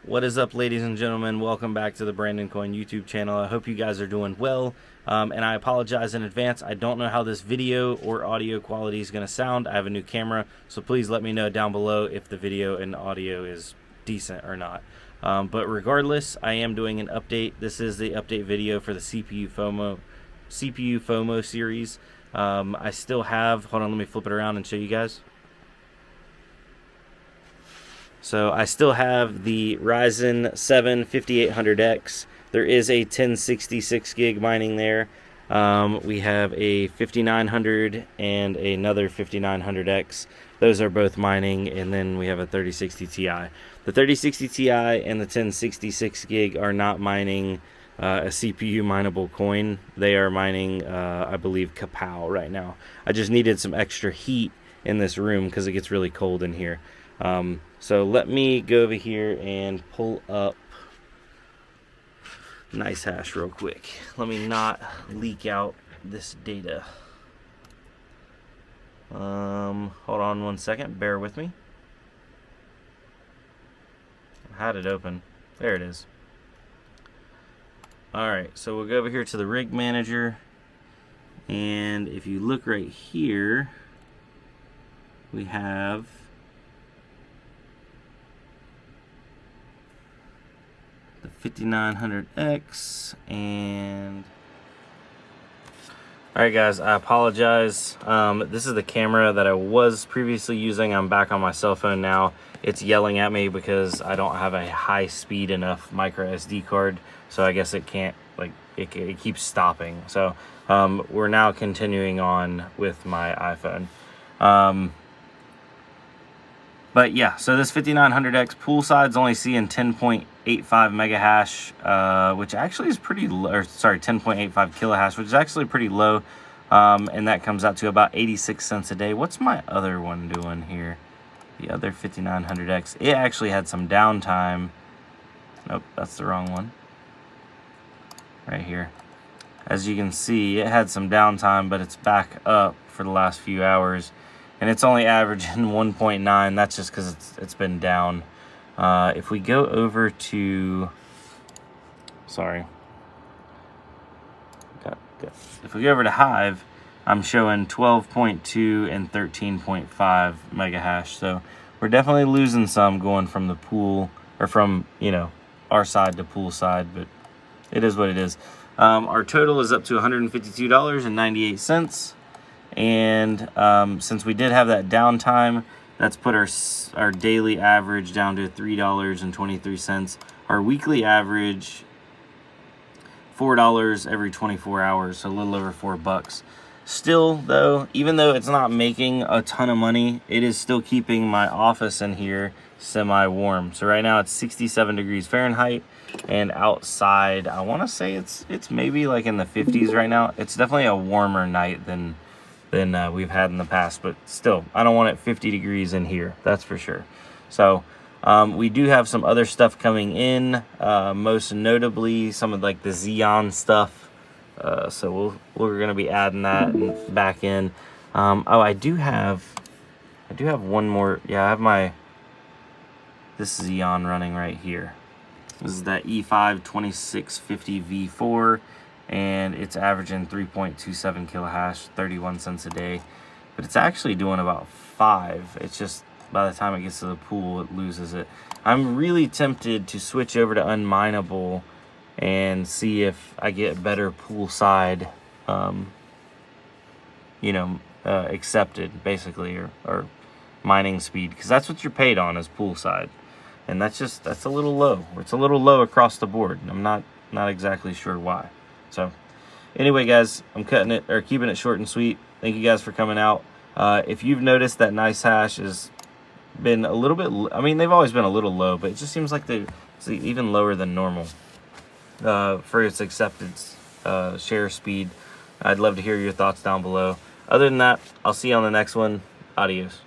What is up, ladies and gentlemen? Welcome back to the Brandon Coin YouTube channel. I hope you guys are doing well, and I apologize in advance. I don't know how this video or audio quality is going to sound. I have a new camera, so please let me know down below if the video and audio is decent or not. But regardless, I am doing an update. This is the update video for the CPU FOMO series. I still have, hold on, let me flip it around and show you guys. So I still have the Ryzen 7 5800X. There is a 1066 gig mining there. We have a 5900 and another 5900X. Those are both mining, and then we have a 3060 Ti. The 3060 Ti and the 1066 gig are not mining a CPU mineable coin. They are mining, I believe, Kapow right now. I just needed some extra heat in this room because it gets really cold in here. So let me go over here and pull up nice hash real quick. Let me not leak out this data. Hold on one second, bear with me. I had it open. There it is. Alright, so we'll go over here to the rig manager, and if you look right here, we have the 5900X. And alright guys, I apologize. This is the camera that I was previously using. I'm back on my cell phone now. It's yelling at me because I don't have a high speed enough micro SD card, so I guess it can't, like, it keeps stopping. So we're now continuing on with my iPhone. But yeah, so this 5900X pool side's only seeing 10.85 mega hash, which actually is pretty low, or sorry, 10.85 kilohash, which is actually pretty low. And that comes out to about 86 cents a day. What's my other one doing here? The other 5900X, it actually had some downtime. Nope, that's the wrong one. Right here. As you can see, it had some downtime, but it's back up for the last few hours. And it's only averaging 1.9. That's just because it's been down. If we go over to, sorry, if we go over to Hive, I'm showing 12.2 and 13.5 mega hash. So we're definitely losing some going from the pool, or from, you know, our side to pool side, but it is what it is. Our total is up to $152.98. And since we did have that downtime, that's put our daily average down to $3.23. Our weekly average, $4 every 24 hours, so a little over $4. Still, though, even though it's not making a ton of money, it is still keeping my office in here semi-warm. So right now it's 67 degrees Fahrenheit, and outside, I want to say it's maybe like in the 50s right now. It's definitely a warmer night than we've had in the past, but still, I don't want it 50 degrees in here, that's for sure. So we do have some other stuff coming in, most notably some of like the Xeon stuff. So we're gonna be adding that back in. Oh, I do have one more. Yeah, I have this Xeon running right here. This is that E5 2650 V4. And it's averaging 3.27 kilohash, 31 cents a day. But it's actually doing about 5. It's just by the time it gets to the pool, it loses it. I'm really tempted to switch over to unmineable and see if I get better poolside, accepted, basically, or mining speed. Because that's what you're paid on, is poolside. And that's a little low. It's a little low across the board. I'm not exactly sure why. So anyway, guys, I'm keeping it short and sweet. Thank you guys for coming out. If you've noticed that nice hash has been a little bit, I mean, they've always been a little low, but it just seems like it's even lower than normal for its acceptance share speed. I'd love to hear your thoughts down below. Other than that, I'll see you on the next one. Adios.